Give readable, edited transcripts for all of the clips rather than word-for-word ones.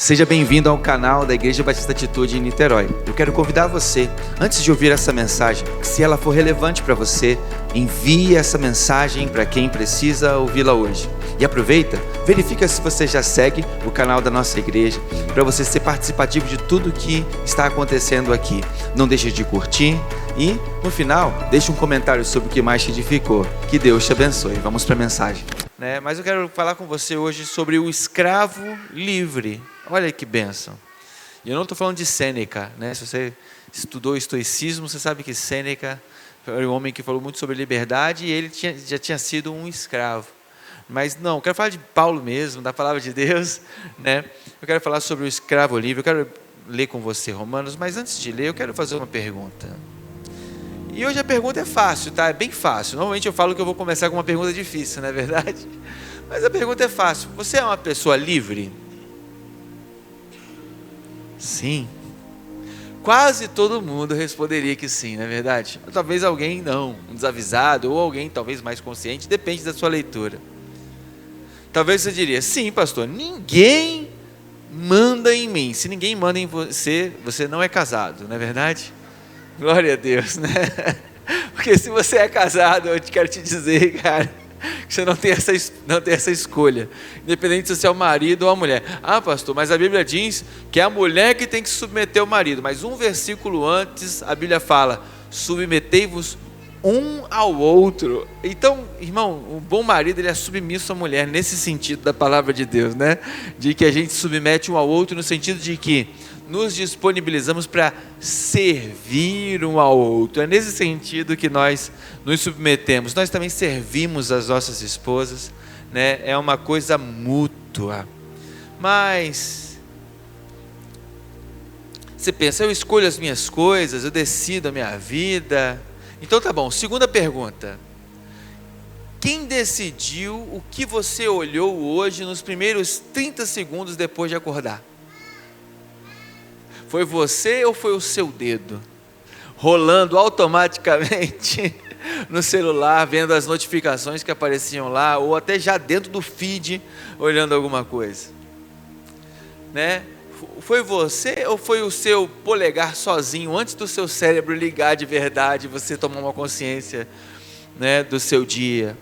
Seja bem-vindo ao canal da Igreja Batista Atitude em Niterói. Eu quero convidar você, antes de ouvir essa mensagem, que se ela for relevante para você, envie essa mensagem para quem precisa ouvi-la hoje. E aproveita, verifica se você já segue o canal da nossa igreja, para você ser participativo de tudo que está acontecendo aqui. Não deixe de curtir e, no final, deixe um comentário sobre o que mais te edificou. Que Deus te abençoe. Vamos para a mensagem. Mas eu quero falar com você hoje sobre o escravo livre. Olha que bênção. E eu não estou falando de Sêneca, né? Se você estudou estoicismo, você sabe que Sêneca foi um homem que falou muito sobre liberdade e ele já tinha sido um escravo. Mas não, eu quero falar de Paulo mesmo, da palavra de Deus, né? Eu quero falar sobre o escravo livre. Eu quero ler com você Romanos, mas antes de ler, eu quero fazer uma pergunta. E hoje a pergunta é fácil, tá? É bem fácil. Normalmente eu falo que eu vou começar com uma pergunta difícil, não é verdade? Mas a pergunta é fácil. Você é uma pessoa livre? Sim. Quase todo mundo responderia que sim, não é verdade? Talvez alguém não, um desavisado, ou alguém talvez mais consciente, depende da sua leitura. Talvez você diria, sim, pastor, ninguém manda em mim. Se ninguém manda em você, você não é casado, não é verdade? Glória a Deus, né? Porque se você é casado, eu quero te dizer, cara, que você não tem essa escolha, independente se você é o marido ou a mulher. Ah, pastor, mas a Bíblia diz que é a mulher que tem que submeter o marido, mas um versículo antes a Bíblia fala, submetei-vos um ao outro. Então, irmão, um bom marido, ele é submisso à mulher, nesse sentido da palavra de Deus, né? De que a gente submete um ao outro, no sentido de que nos disponibilizamos para servir um ao outro. É nesse sentido que nós nos submetemos. Nós também servimos as nossas esposas, né? É uma coisa mútua. Mas você pensa, eu escolho as minhas coisas, eu decido a minha vida. Então tá bom, segunda pergunta. Quem decidiu o que você olhou hoje nos primeiros 30 segundos depois de acordar? Foi você ou foi o seu dedo? Rolando automaticamente no celular, vendo as notificações que apareciam lá, ou até já dentro do feed, olhando alguma coisa. Né? Foi você ou foi o seu polegar sozinho, antes do seu cérebro ligar de verdade, você tomar uma consciência, né, do seu dia?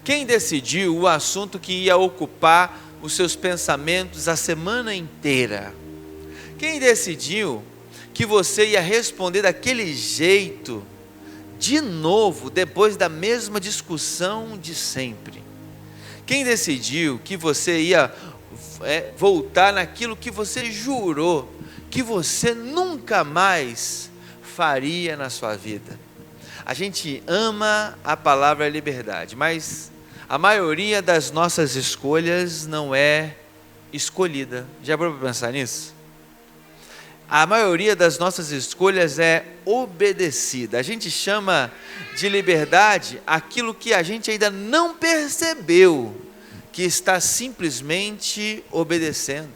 Quem decidiu o assunto que ia ocupar os seus pensamentos a semana inteira? Quem decidiu que você ia responder daquele jeito, de novo, depois da mesma discussão de sempre? Quem decidiu que você ia voltar naquilo que você jurou, que você nunca mais faria na sua vida? A gente ama a palavra liberdade, mas a maioria das nossas escolhas não é escolhida. Já parou para pensar nisso? A maioria das nossas escolhas é obedecida. A gente chama de liberdade aquilo que a gente ainda não percebeu, que está simplesmente obedecendo.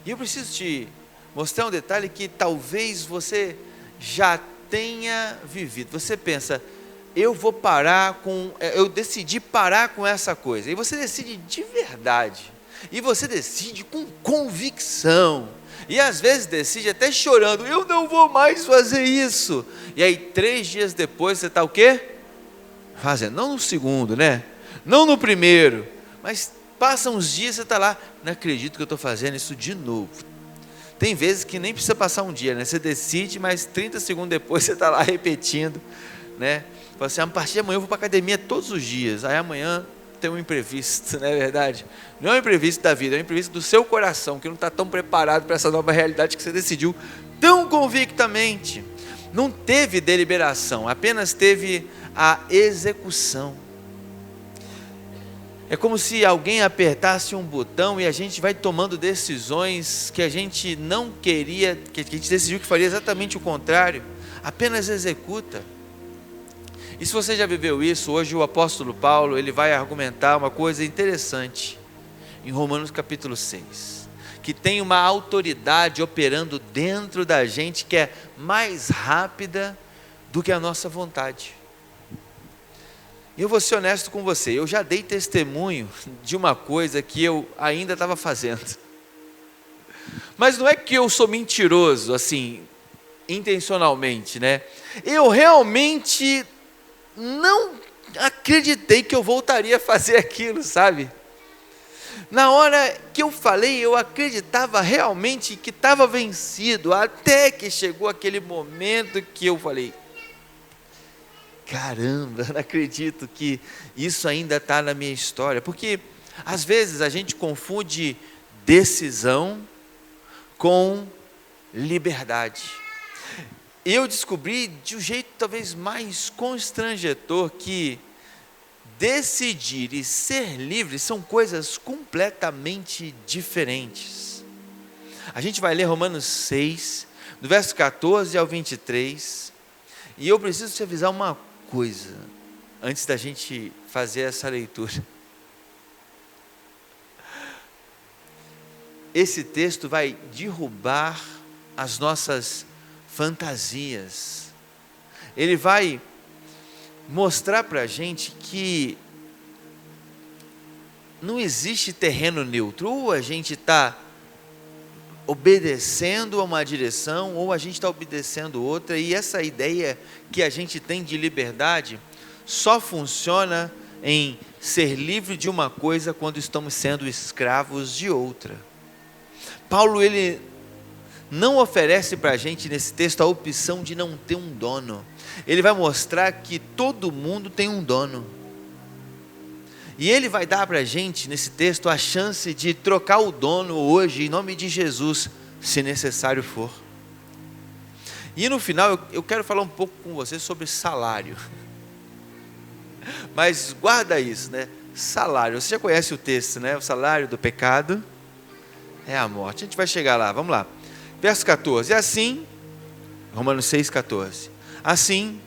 E eu preciso te mostrar um detalhe que talvez você já tenha vivido. Você pensa, eu decidi parar com essa coisa. E você decide de verdade. E você decide com convicção. E às vezes decide até chorando, eu não vou mais fazer isso. E aí 3 dias depois você está o quê? Fazendo, não no segundo, né? Não no primeiro, mas passa uns dias você está lá, não acredito que eu estou fazendo isso de novo. Tem vezes que nem precisa passar um dia, né? Você decide, mas 30 segundos depois você está lá repetindo, né? Fala assim, a partir de amanhã eu vou para a academia todos os dias, aí amanhã tem um imprevisto, não é verdade? Não é um imprevisto da vida, é um imprevisto do seu coração, que não está tão preparado para essa nova realidade que você decidiu tão convictamente. Não teve deliberação, apenas teve a execução. É como se alguém apertasse um botão e a gente vai tomando decisões que a gente não queria, que a gente decidiu que faria exatamente o contrário, apenas executa. E se você já viveu isso, hoje o apóstolo Paulo, ele vai argumentar uma coisa interessante, em Romanos capítulo 6, que tem uma autoridade operando dentro da gente que é mais rápida do que a nossa vontade. E eu vou ser honesto com você, eu já dei testemunho de uma coisa que eu ainda estava fazendo. Mas não é que eu sou mentiroso, assim, intencionalmente, né? Eu realmente não acreditei que eu voltaria a fazer aquilo, sabe? Na hora que eu falei, eu acreditava realmente que estava vencido, até que chegou aquele momento que eu falei: caramba, não acredito que isso ainda está na minha história. Porque às vezes a gente confunde decisão com liberdade. Eu descobri de um jeito talvez mais constrangedor que decidir e ser livre são coisas completamente diferentes. A gente vai ler Romanos 6, do verso 14 ao 23, e eu preciso te avisar uma coisa, antes da gente fazer essa leitura. Esse texto vai derrubar as nossas fantasias. Ele vai mostrar para a gente que não existe terreno neutro. Ou a gente está obedecendo a uma direção, ou a gente está obedecendo outra. E essa ideia que a gente tem de liberdade só funciona em ser livre de uma coisa quando estamos sendo escravos de outra. Paulo, ele não oferece para a gente nesse texto a opção de não ter um dono. Ele vai mostrar que todo mundo tem um dono. E ele vai dar para a gente nesse texto a chance de trocar o dono hoje, em nome de Jesus, se necessário for. E no final eu quero falar um pouco com você sobre salário. Mas guarda isso, né? Salário, você já conhece o texto, né? O salário do pecado é a morte. A gente vai chegar lá, vamos lá. Verso 14, assim, Romanos 6,14. Assim,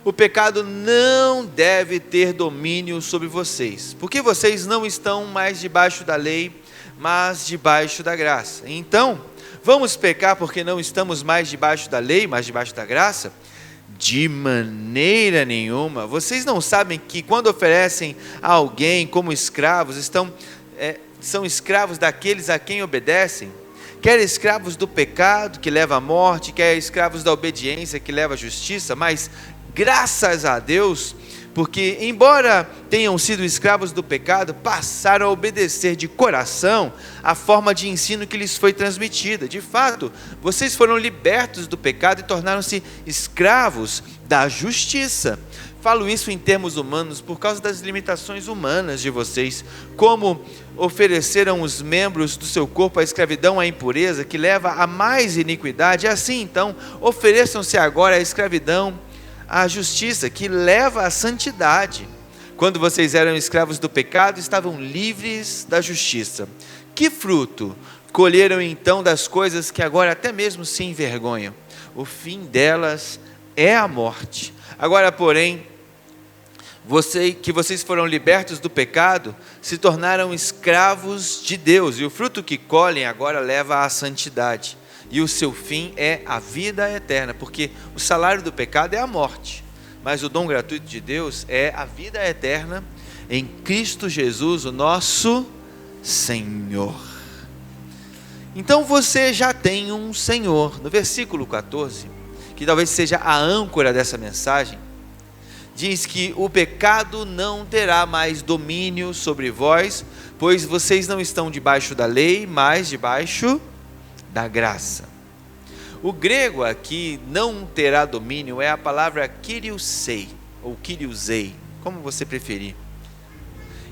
o pecado não deve ter domínio sobre vocês, porque vocês não estão mais debaixo da lei, mas debaixo da graça. Então, vamos pecar porque não estamos mais debaixo da lei, mas debaixo da graça? De maneira nenhuma. Vocês não sabem que quando oferecem a alguém como escravos, são escravos daqueles a quem obedecem? Quer escravos do pecado, que leva à morte, quer escravos da obediência, que leva à justiça, mas graças a Deus, porque embora tenham sido escravos do pecado, passaram a obedecer de coração a forma de ensino que lhes foi transmitida. De fato, vocês foram libertos do pecado e tornaram-se escravos da justiça. Falo isso em termos humanos por causa das limitações humanas de vocês. Como ofereceram os membros do seu corpo à escravidão à impureza, que leva a mais iniquidade, assim então, ofereçam-se agora à escravidão à justiça, que leva à santidade. Quando vocês eram escravos do pecado, estavam livres da justiça. Que fruto colheram então das coisas que agora até mesmo se envergonham? O fim delas é a morte. Agora, porém, que vocês foram libertos do pecado, se tornaram escravos de Deus, e o fruto que colhem agora leva à santidade, e o seu fim é a vida eterna, porque o salário do pecado é a morte, mas o dom gratuito de Deus é a vida eterna em Cristo Jesus, o nosso Senhor. Então você já tem um Senhor. No versículo 14, que talvez seja a âncora dessa mensagem, diz que o pecado não terá mais domínio sobre vós, pois vocês não estão debaixo da lei, mas debaixo da graça. O grego aqui, não terá domínio, é a palavra kyriosei, ou kyriosei, como você preferir.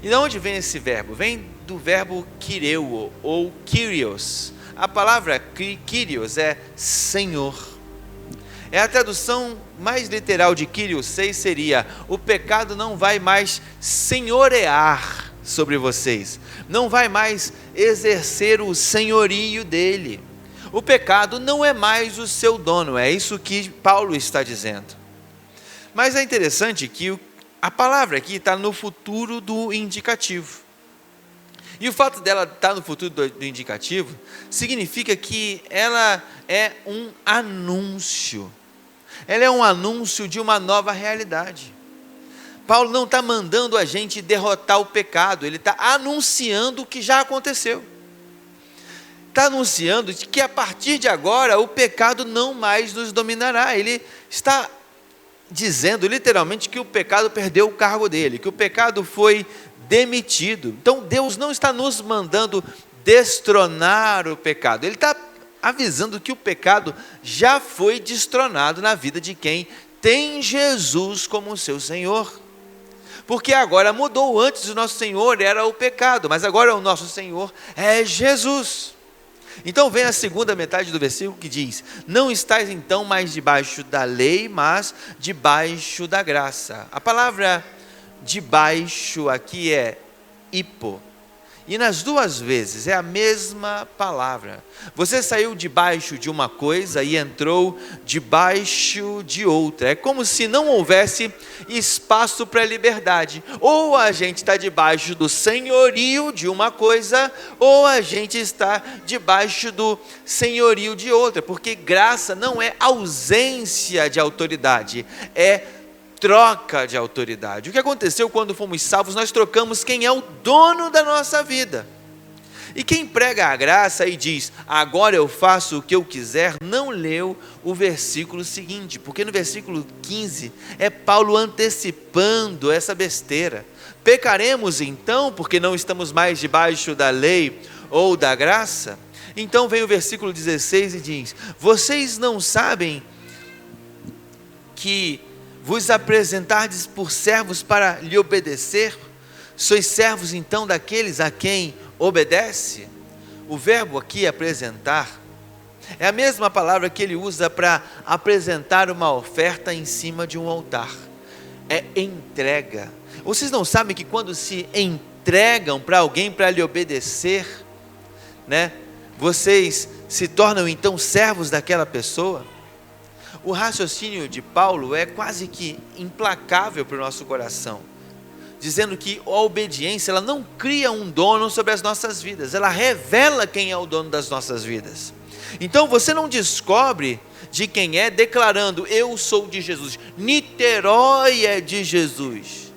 E de onde vem esse verbo? Vem do verbo kyreuo, ou kyrios. A palavra kyrios é Senhor. É a tradução mais literal de kyriosei seria: o pecado não vai mais senhorear sobre vocês, não vai mais exercer o senhorio dele. O pecado não é mais o seu dono, é isso que Paulo está dizendo. Mas é interessante que a palavra aqui está no futuro do indicativo. E o fato dela estar no futuro do indicativo significa que ela é um anúncio. Ela é um anúncio de uma nova realidade. Paulo não está mandando a gente derrotar o pecado, ele está anunciando o que já aconteceu. está anunciando que a partir de agora o pecado não mais nos dominará. Ele está dizendo literalmente que o pecado perdeu o cargo dele, que o pecado foi demitido. Então Deus não está nos mandando destronar o pecado, Ele está avisando que o pecado já foi destronado na vida de quem tem Jesus como seu Senhor. Porque agora mudou. Antes o nosso Senhor era o pecado, mas agora o nosso Senhor é Jesus. Então vem a segunda metade do versículo que diz: não estáis então mais debaixo da lei, mas debaixo da graça. A palavra debaixo aqui é hipo, e nas duas vezes é a mesma palavra. Você saiu debaixo de uma coisa e entrou debaixo de outra. É como se não houvesse espaço para liberdade. Ou a gente está debaixo do senhorio de uma coisa, ou a gente está debaixo do senhorio de outra. Porque graça não é ausência de autoridade, é troca de autoridade. O que aconteceu quando fomos salvos? Nós trocamos quem é o dono da nossa vida. E quem prega a graça e diz, agora eu faço o que eu quiser, não leu o versículo seguinte, porque no versículo 15 é Paulo antecipando essa besteira. Pecaremos então, porque não estamos mais debaixo da lei ou da graça? Então vem o versículo 16 e diz, vocês não sabem que vos apresentardes por servos para lhe obedecer? Sois servos então daqueles a quem obedece? O verbo aqui apresentar é a mesma palavra que ele usa para apresentar uma oferta em cima de um altar. É entrega. Vocês não sabem que quando se entregam para alguém para lhe obedecer, né, vocês se tornam então servos daquela pessoa? O raciocínio de Paulo é quase que implacável para o nosso coração, dizendo que a obediência ela não cria um dono sobre as nossas vidas, ela revela quem é o dono das nossas vidas. Então você não descobre de quem é declarando, eu sou de Jesus, Niterói é de Jesus,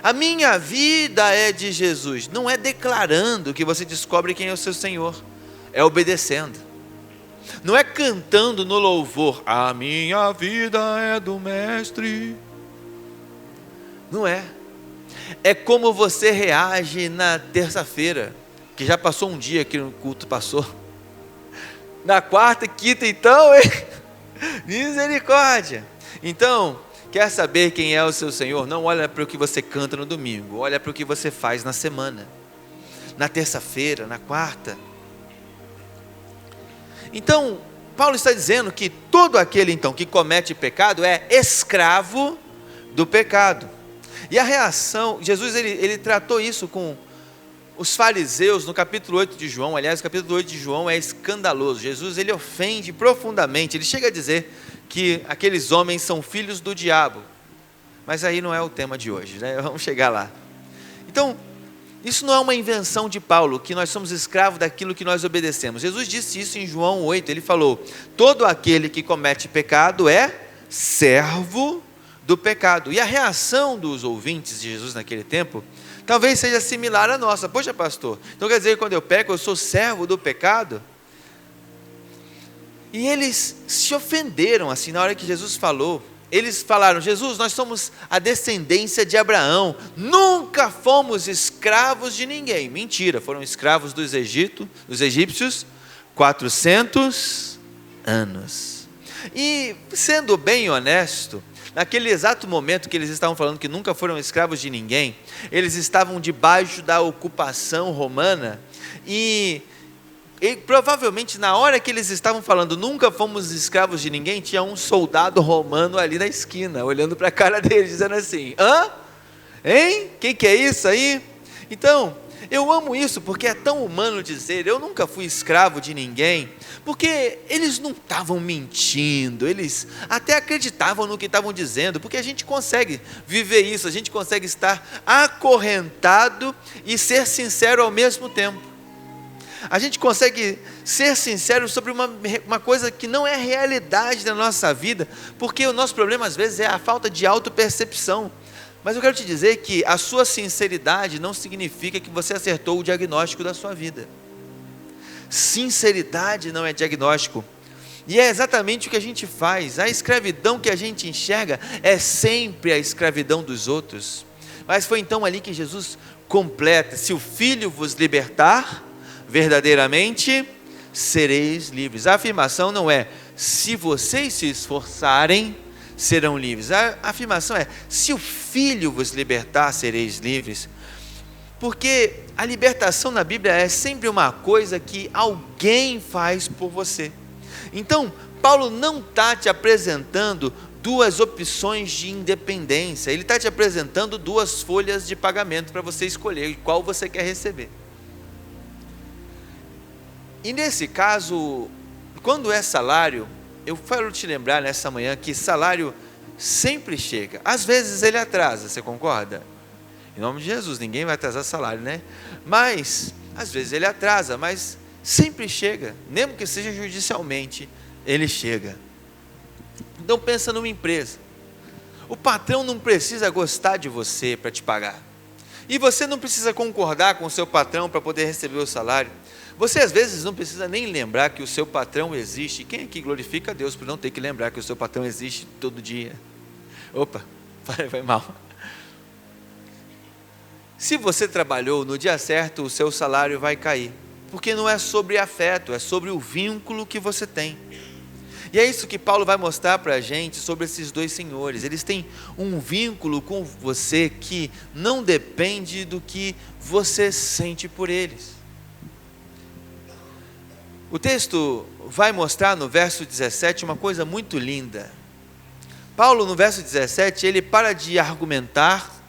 a minha vida é de Jesus. Não é declarando que você descobre quem é o seu Senhor, é obedecendo. Não é cantando no louvor, a minha vida é do Mestre. Não é. É como você reage na terça-feira, que já passou um dia que o culto passou. Na quarta e quinta então, hein? Misericórdia. Então, quer saber quem é o seu Senhor? Não olha para o que você canta no domingo, olha para o que você faz na semana, na terça-feira, na quarta. Então, Paulo está dizendo que todo aquele então que comete pecado é escravo do pecado. E a reação, Jesus ele tratou isso com os fariseus no capítulo 8 de João. Aliás, o capítulo 8 de João é escandaloso. Jesus ele ofende profundamente, ele chega a dizer que aqueles homens são filhos do diabo. Mas aí não é o tema de hoje, né? Vamos chegar lá. Então, isso não é uma invenção de Paulo, que nós somos escravos daquilo que nós obedecemos. Jesus disse isso em João 8, ele falou, todo aquele que comete pecado é servo do pecado. E a reação dos ouvintes de Jesus naquele tempo, talvez seja similar à nossa. Poxa pastor, então quer dizer que quando eu peco eu sou servo do pecado? E eles se ofenderam assim na hora que Jesus falou. Eles falaram, Jesus, nós somos a descendência de Abraão, nunca fomos escravos de ninguém. Mentira, foram escravos dos egípcios 400 anos. E sendo bem honesto, naquele exato momento que eles estavam falando que nunca foram escravos de ninguém, eles estavam debaixo da ocupação romana e provavelmente na hora que eles estavam falando, nunca fomos escravos de ninguém, tinha um soldado romano ali na esquina, olhando para a cara deles, dizendo assim, hã? Hein? Que é isso aí? Então, eu amo isso, porque é tão humano dizer, eu nunca fui escravo de ninguém, porque eles não estavam mentindo, eles até acreditavam no que estavam dizendo, porque a gente consegue viver isso, a gente consegue estar acorrentado e ser sincero ao mesmo tempo. A gente consegue ser sincero sobre uma coisa que não é realidade da nossa vida, porque o nosso problema às vezes é a falta de autopercepção. Mas eu quero te dizer que a sua sinceridade não significa que você acertou o diagnóstico da sua vida. sinceridade não é diagnóstico. E é exatamente o que a gente faz. A escravidão que a gente enxerga é sempre a escravidão dos outros. Mas foi então ali que Jesus completa: se o Filho vos libertar, verdadeiramente sereis livres. A afirmação não é: se vocês se esforçarem, serão livres. A afirmação é: se o Filho vos libertar, sereis livres. Porque a libertação na Bíblia é sempre uma coisa que alguém faz por você. Então, Paulo não está te apresentando duas opções de independência, ele está te apresentando duas folhas de pagamento para você escolher qual você quer receber. E nesse caso, quando é salário, eu quero te lembrar nessa manhã que salário sempre chega. Às vezes ele atrasa, você concorda? Em nome de Jesus, ninguém vai atrasar salário, né? Mas, às vezes ele atrasa, mas sempre chega, mesmo que seja judicialmente, ele chega. Então pensa numa empresa. O patrão não precisa gostar de você para te pagar. E você não precisa concordar com o seu patrão para poder receber o salário. Você às vezes não precisa nem lembrar que o seu patrão existe. Quem aqui glorifica a Deus por não ter que lembrar que o seu patrão existe todo dia? Opa, foi mal. Se você trabalhou no dia certo, o seu salário vai cair. Porque não é sobre afeto, é sobre o vínculo que você tem. E é isso que Paulo vai mostrar para a gente sobre esses dois senhores. Eles têm um vínculo com você que não depende do que você sente por eles. O texto vai mostrar no verso 17 uma coisa muito linda. Paulo, no verso 17, ele para de argumentar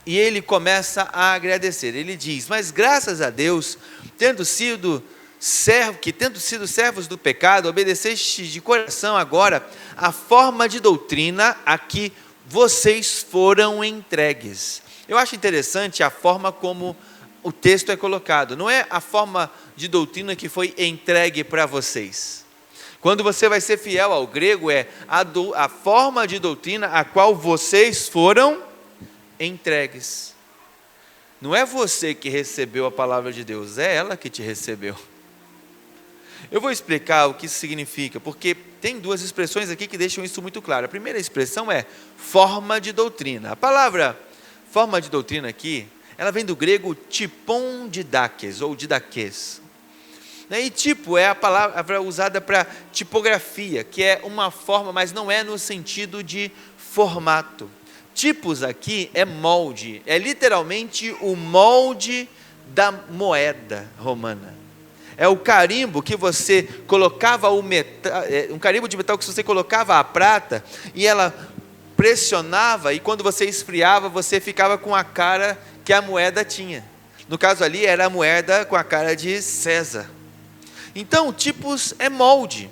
e ele começa a agradecer. Ele diz: mas graças a Deus, tendo sido servos do pecado, obedeceste de coração agora a forma de doutrina a que vocês foram entregues. Eu acho interessante a forma como o texto é colocado. Não é a forma de doutrina que foi entregue para vocês. Quando você vai ser fiel ao grego, é a forma de doutrina a qual vocês foram entregues. Não é você que recebeu a palavra de Deus, é ela que te recebeu. Eu vou explicar o que isso significa, porque tem duas expressões aqui que deixam isso muito claro. A primeira expressão é forma de doutrina. A palavra forma de doutrina aqui, ela vem do grego tipon didakes, ou didaquês. E tipo é a palavra usada para tipografia, que é uma forma, mas não é no sentido de formato. Tipos aqui é molde, é literalmente o molde da moeda romana. É o carimbo que você colocava o metal, um carimbo de metal que você colocava a prata e ela pressionava, e quando você esfriava, você ficava com a cara que a moeda tinha. No caso ali era a moeda com a cara de César. Então, tipos é molde.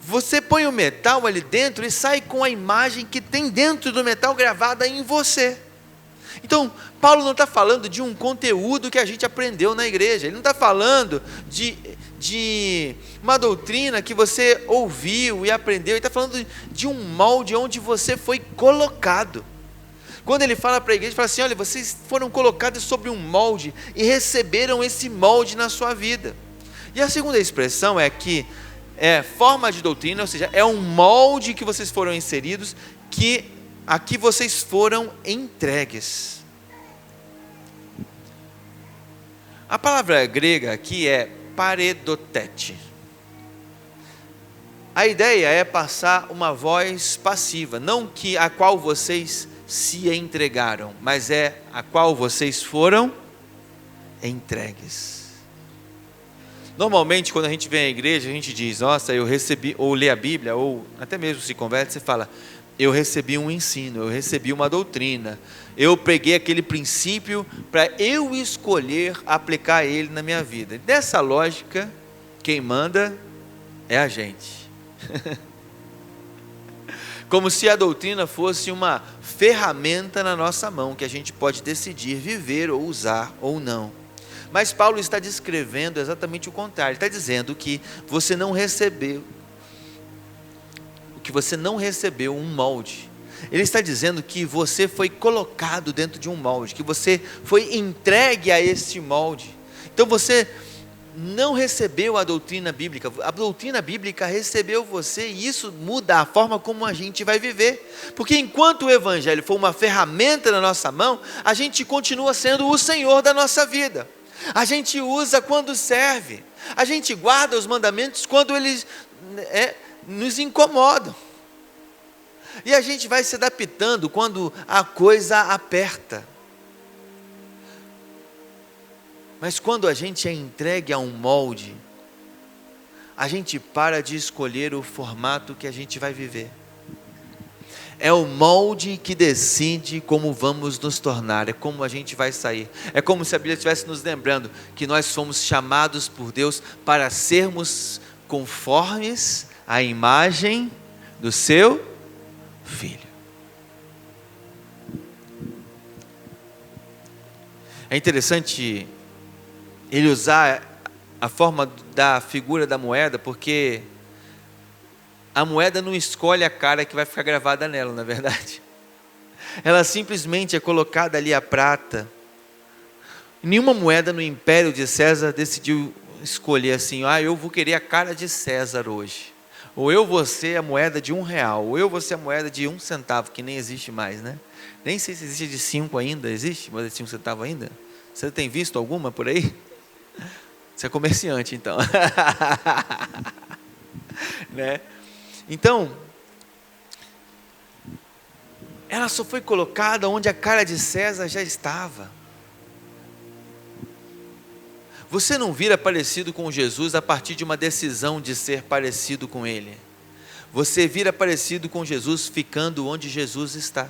Você põe o metal ali dentro e sai com a imagem que tem dentro do metal gravada em você. Então, Paulo não está falando de um conteúdo que a gente aprendeu na igreja. Ele não está falando de uma doutrina que você ouviu e aprendeu. Ele está falando de um molde onde você foi colocado. Quando ele fala para a igreja, ele fala assim: olha, vocês foram colocados sobre um molde e receberam esse molde na sua vida. E a segunda expressão é que é forma de doutrina, ou seja, é um molde que vocês foram inseridos, que aqui vocês foram entregues. A palavra grega aqui é paredotete. A ideia é passar uma voz passiva, não que a qual vocês se entregaram, mas é a qual vocês foram entregues. Normalmente, quando a gente vem à igreja, a gente diz: nossa, eu recebi, ou lê a Bíblia, ou até mesmo se converte, você fala: eu recebi um ensino, eu recebi uma doutrina, eu peguei aquele princípio para eu escolher aplicar ele na minha vida. Dessa lógica, quem manda é a gente. Como se a doutrina fosse uma ferramenta na nossa mão, que a gente pode decidir viver ou usar ou não. Mas Paulo está descrevendo exatamente o contrário. Ele está dizendo que você não recebeu um molde. Ele está dizendo que você foi colocado dentro de um molde, que você foi entregue a esse molde. Então você não recebeu a doutrina bíblica. A doutrina bíblica recebeu você, e isso muda a forma como a gente vai viver. Porque enquanto o evangelho for uma ferramenta na nossa mão, a gente continua sendo o Senhor da nossa vida. A gente usa quando serve. A gente guarda os mandamentos quando eles nos incomodam. E a gente vai se adaptando quando a coisa aperta. Mas quando a gente é entregue a um molde, a gente para de escolher o formato que a gente vai viver. É o molde que decide como vamos nos tornar, é como a gente vai sair. É como se a Bíblia estivesse nos lembrando que nós fomos chamados por Deus para sermos conformes à imagem do seu Filho. É interessante ele usar a forma da figura da moeda, porque a moeda não escolhe a cara que vai ficar gravada nela, na verdade. Ela simplesmente é colocada ali a prata. Nenhuma moeda no Império de César decidiu escolher assim, eu vou querer a cara de César hoje. Ou eu vou ser a moeda de R$1, ou eu vou ser a moeda de 1 centavo, que nem existe mais, né? Nem sei se existe de 5 ainda, existe moeda de 5 centavos ainda? Você tem visto alguma por aí? Você é comerciante, então. Né? Então, ela só foi colocada onde a cara de César já estava. Você não vira parecido com Jesus a partir de uma decisão de ser parecido com Ele. Você vira parecido com Jesus ficando onde Jesus está.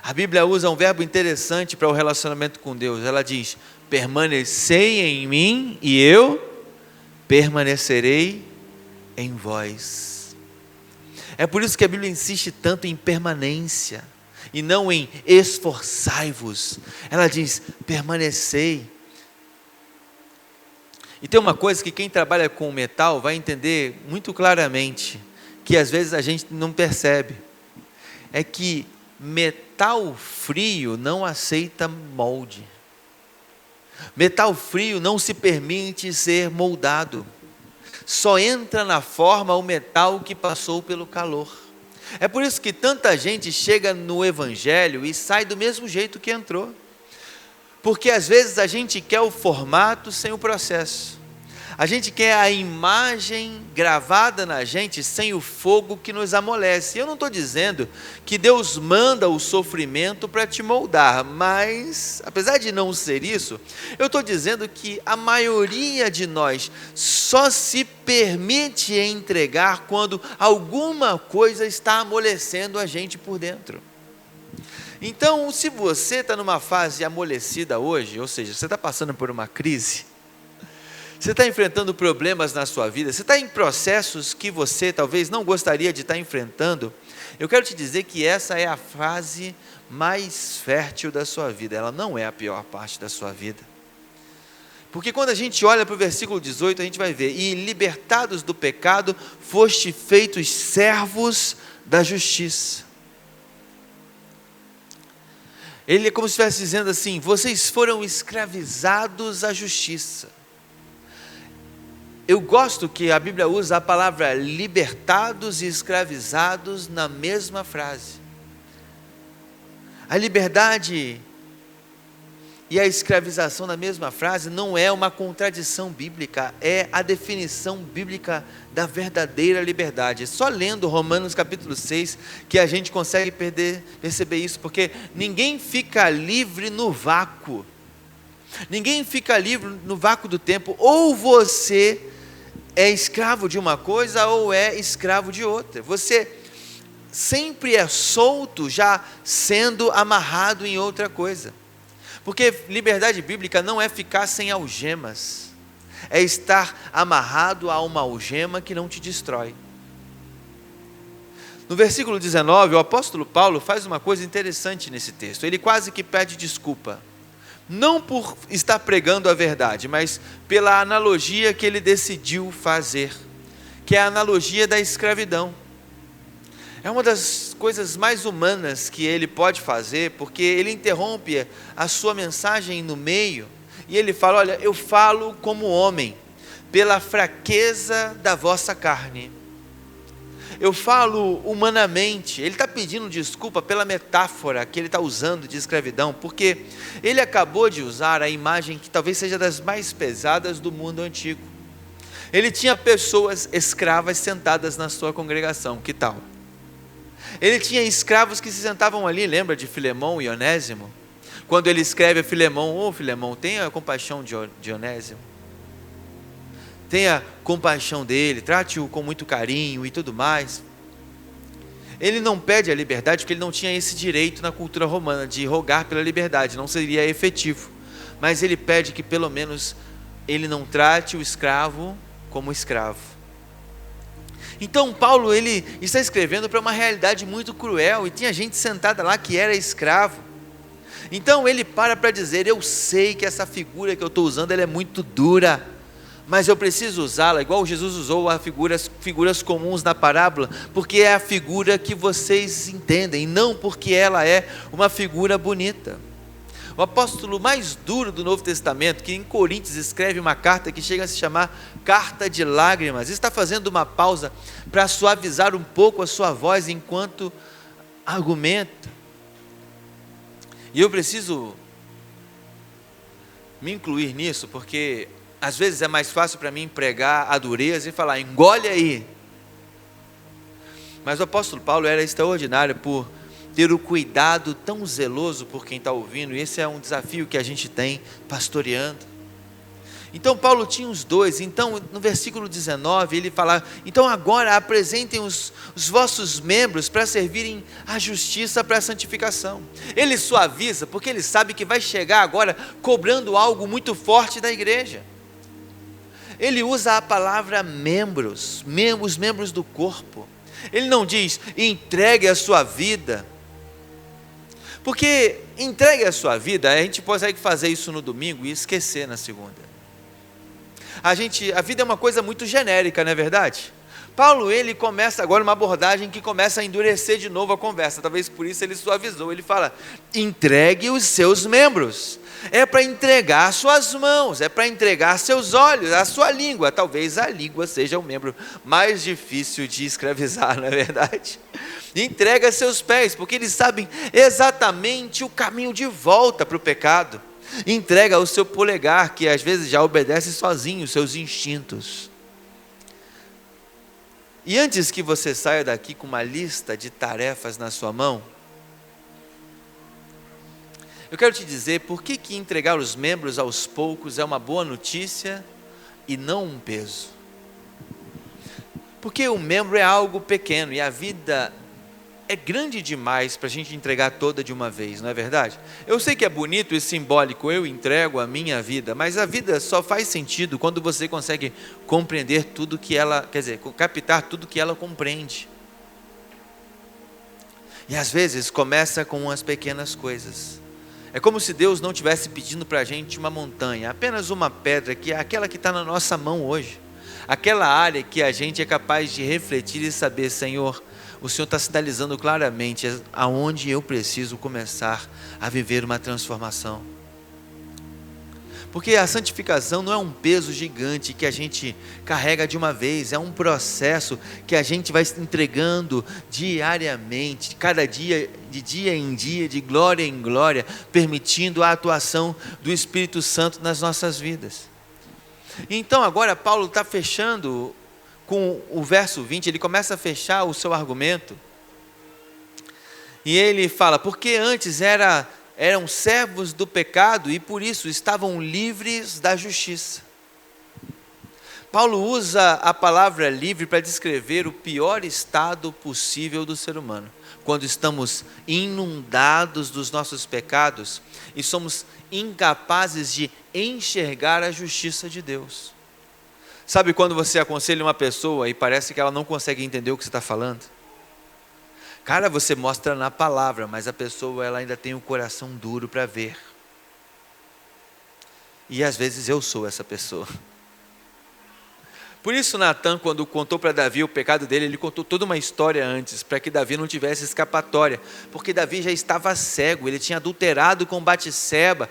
A Bíblia usa um verbo interessante para o relacionamento com Deus. Ela diz: permanecei em mim e eu permanecerei em vós. É por isso que a Bíblia insiste tanto em permanência e não em esforçai-vos. Ela diz: permanecei. E tem uma coisa que quem trabalha com metal vai entender muito claramente, que às vezes a gente não percebe, é que metal frio não aceita molde. Metal frio não se permite ser moldado. Só entra na forma o metal que passou pelo calor. É por isso que tanta gente chega no Evangelho e sai do mesmo jeito que entrou. Porque às vezes a gente quer o formato sem o processo. A gente quer a imagem gravada na gente sem o fogo que nos amolece. Eu não estou dizendo que Deus manda o sofrimento para te moldar, mas, apesar de não ser isso, eu estou dizendo que a maioria de nós só se permite entregar quando alguma coisa está amolecendo a gente por dentro. Então, se você está numa fase amolecida hoje, ou seja, você está passando por uma crise, você está enfrentando problemas na sua vida, você está em processos que você talvez não gostaria de estar enfrentando, eu quero te dizer que essa é a fase mais fértil da sua vida, ela não é a pior parte da sua vida. Porque quando a gente olha para o versículo 18, a gente vai ver: e libertados do pecado, foste feitos servos da justiça. Ele é como se estivesse dizendo assim: vocês foram escravizados à justiça. Eu gosto que a Bíblia usa a palavra libertados e escravizados na mesma frase. A liberdade e a escravização na mesma frase não é uma contradição bíblica, é a definição bíblica da verdadeira liberdade. É só lendo Romanos capítulo 6 que a gente consegue perceber isso, porque ninguém fica livre no vácuo. Ninguém fica livre no vácuo do tempo. Ou você é escravo de uma coisa ou é escravo de outra. Você sempre é solto já sendo amarrado em outra coisa. Porque liberdade bíblica não é ficar sem algemas, é estar amarrado a uma algema que não te destrói. No versículo 19, o apóstolo Paulo faz uma coisa interessante nesse texto. Ele quase que pede desculpa, não por estar pregando a verdade, mas pela analogia que ele decidiu fazer, que é a analogia da escravidão. É uma das coisas mais humanas que ele pode fazer, porque ele interrompe a sua mensagem no meio E ele fala: olha, eu falo como homem, pela fraqueza da vossa carne. Eu falo humanamente. Ele está pedindo desculpa pela metáfora que ele está usando de escravidão, porque ele acabou de usar a imagem que talvez seja das mais pesadas do mundo antigo. Ele tinha pessoas escravas sentadas na sua congregação, que tal? Ele tinha escravos que se sentavam ali, lembra de Filemão e Onésimo? Quando ele escreve a Filemão: ô Filemão, tenha compaixão de Onésimo, tenha compaixão dele, trate-o com muito carinho e tudo mais. Ele não pede a liberdade, porque ele não tinha esse direito na cultura romana, de rogar pela liberdade, não seria efetivo, mas ele pede que pelo menos ele não trate o escravo como escravo. Então Paulo, ele está escrevendo para uma realidade muito cruel, e tinha gente sentada lá que era escravo. Então ele para dizer: eu sei que essa figura que eu estou usando, ela é muito dura, mas eu preciso usá-la, igual Jesus usou as figuras comuns na parábola, porque é a figura que vocês entendem, não porque ela é uma figura bonita. O apóstolo mais duro do Novo Testamento, que em Coríntios escreve uma carta que chega a se chamar Carta de Lágrimas, está fazendo uma pausa para suavizar um pouco a sua voz enquanto argumenta. E eu preciso me incluir nisso, porque às vezes é mais fácil para mim pregar a dureza e falar: engole aí. Mas o apóstolo Paulo era extraordinário por ter o cuidado tão zeloso por quem está ouvindo, e esse é um desafio que a gente tem pastoreando. Então Paulo tinha os dois. Então no versículo 19 ele fala: então agora apresentem os vossos membros para servirem à justiça, para a santificação. Ele suaviza, porque ele sabe que vai chegar agora cobrando algo muito forte da igreja. Ele usa a palavra membros, os membros do corpo. Ele não diz: entregue a sua vida, porque entregue a sua vida, a gente consegue fazer isso no domingo e esquecer na segunda. A vida é uma coisa muito genérica, não é verdade? Paulo, ele começa agora uma abordagem que começa a endurecer de novo a conversa, talvez por isso ele suavizou. Ele fala: entregue os seus membros. É para entregar suas mãos, é para entregar seus olhos, a sua língua. Talvez a língua seja o membro mais difícil de escravizar, não é verdade? Entrega seus pés, porque eles sabem exatamente o caminho de volta para o pecado. Entrega o seu polegar, que às vezes já obedece sozinho os seus instintos. E antes que você saia daqui com uma lista de tarefas na sua mão, eu quero te dizer por que entregar os membros aos poucos é uma boa notícia e não um peso. Porque o membro é algo pequeno e a vida é grande demais para a gente entregar toda de uma vez, não é verdade? Eu sei que é bonito e simbólico: eu entrego a minha vida, mas a vida só faz sentido quando você consegue compreender tudo que ela, captar tudo que ela compreende. E às vezes começa com as pequenas coisas. É como se Deus não estivesse pedindo para a gente uma montanha, apenas uma pedra, que é aquela que está na nossa mão hoje. Aquela área que a gente é capaz de refletir e saber: Senhor, o Senhor está sinalizando claramente aonde eu preciso começar a viver uma transformação. Porque a santificação não é um peso gigante que a gente carrega de uma vez, é um processo que a gente vai entregando diariamente, cada dia, de dia em dia, de glória em glória, permitindo a atuação do Espírito Santo nas nossas vidas. Então agora Paulo está fechando com o verso 20, ele começa a fechar o seu argumento, e ele fala: porque antes eram servos do pecado e por isso estavam livres da justiça. Paulo usa a palavra livre para descrever o pior estado possível do ser humano, quando estamos inundados dos nossos pecados e somos incapazes de enxergar a justiça de Deus. Sabe quando você aconselha uma pessoa e parece que ela não consegue entender o que você está falando? Cara, você mostra na palavra, mas a pessoa ela ainda tem o coração duro para ver. E às vezes eu sou essa pessoa. Por isso Natan, quando contou para Davi o pecado dele, ele contou toda uma história antes, para que Davi não tivesse escapatória, porque Davi já estava cego, ele tinha adulterado com Batseba,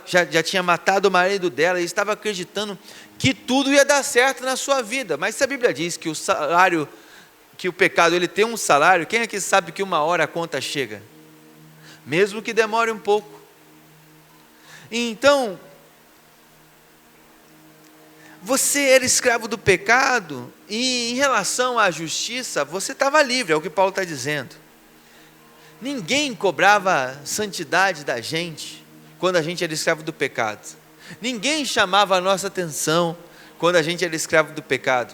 já tinha matado o marido dela, e estava acreditando que tudo ia dar certo na sua vida. Mas se a Bíblia diz que o pecado ele tem um salário, quem é que sabe que uma hora a conta chega? Mesmo que demore um pouco. Então, você era escravo do pecado, e em relação à justiça, você estava livre, é o que Paulo está dizendo. Ninguém cobrava santidade da gente, quando a gente era escravo do pecado. Ninguém chamava a nossa atenção, quando a gente era escravo do pecado.